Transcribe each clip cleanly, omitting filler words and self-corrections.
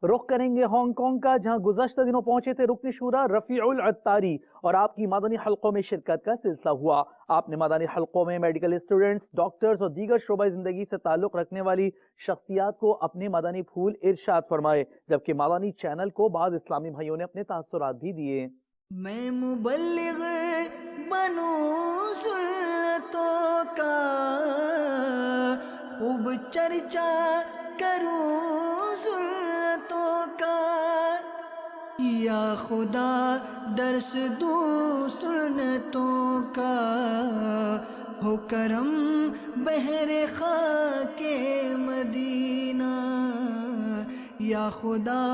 رخ کریں گے Hong Kong کا، جہاں گزشتہ دنوں پہنچے تھے رکن شورا رفیع العطاری اور آپ کی مدنی حلقوں میں شرکت کا سلسلہ ہوا۔ آپ نے مدنی حلقوں میں میڈیکل اسٹوڈنٹس، ڈاکٹرز اور دیگر شعبہ زندگی سے تعلق رکھنے والی شخصیات کو اپنے مدنی پھول ارشاد فرمائے، جبکہ مدنی چینل کو بعض اسلامی بھائیوں نے اپنے تاثرات بھی دیے۔ میں مبلغ بنوں سنتوں کا، خوب چرچا کروں سنتوں کا، یا خدا درس دوں سنتوں کا، ہو کرم بحر خاک مدینہ، یا خدا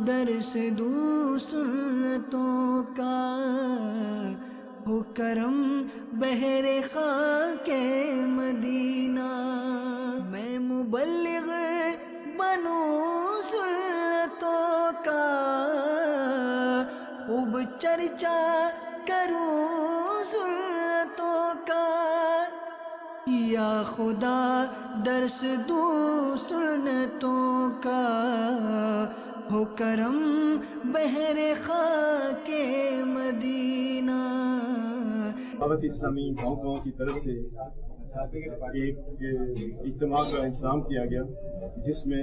درس دوں سنتوں کا، ہو کرم بحر خاک مدینہ۔ میں مبلغ بنوں سنتوں کا، خوب چرچا کروں سنتوں کا، یا خدا درس دوں سنتوں کا، ہو کرم بحر خاک مدینہ۔ دعوت اسلامی ہانگ کانگ کی طرف سے ایک اجتماع کا انتظام کیا گیا، جس میں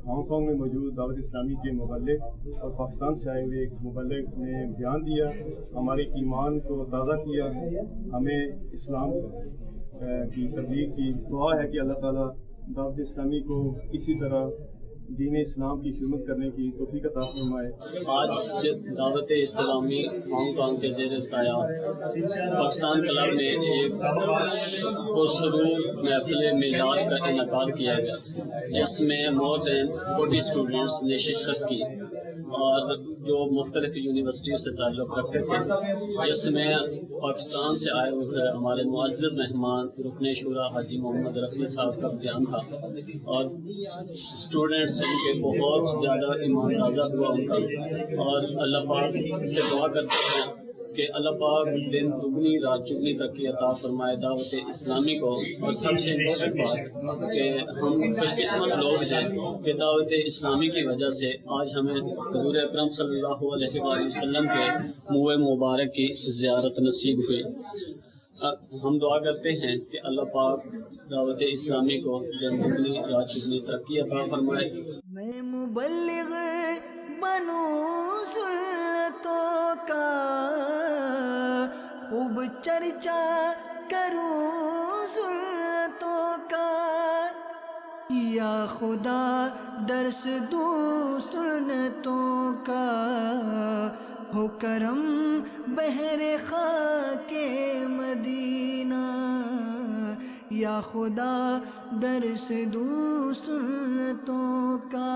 ہانگ کانگ میں موجود دعوت اسلامی کے مبلغ اور پاکستان سے آئے ہوئے ایک مبلغ نے بیان دیا، ہمارے ایمان کو تازہ کیا، ہمیں اسلام کی تبلیغ کی دعا ہے کہ اللہ تعالیٰ دعوت اسلامی کو اسی طرح دین اسلام کی خدمت کرنے کی توفیق عطا فرمائے۔ آج دعوت اسلامی ہانگ کانگ کے زیر سایہ پاکستان کلب میں ایک پرسرور محفل میلاد کا انعقاد کیا گیا، جس میں مور دین 40 اسٹوڈنٹس نے شرکت کی اور جو مختلف یونیورسٹیوں سے تعلق رکھتے تھے، جس میں پاکستان سے آئے ہوئے ہمارے معزز مہمان رکن شورا حاجی محمد رفیع صاحب کا بیان تھا، اور اسٹوڈنٹس ان کے بہت زیادہ ایمان تازہ ہوا ان کا، اور اللہ پاک سے دعا کرتے ہیں کہ اللہ پاک دن دگنی رات چگنی ترقی عطا فرمائے دعوت اسلامی کو۔ اور سب سے امپورٹنٹ بات کہ ہم خوش قسمت لوگ ہیں کہ دعوت اسلامی کی وجہ سے آج ہمیں حضور اکرم صلی اللہ علیہ وآلہ وسلم کے منہ مبارک کی زیارت نصیب ہوئی۔ ہم دعا کرتے ہیں کہ اللہ پاک دعوت اسلامی کو دن دگنی رات چگنی ترقی عطا فرمائے۔ میں مبلغ بنوں سنتوں کا، خوب چرچا کروں سنتوں کا، یا خدا درس دوں سنتوں کا، ہو کرم بحر خاک مدینہ، یا خدا درس دوں سنتوں کا۔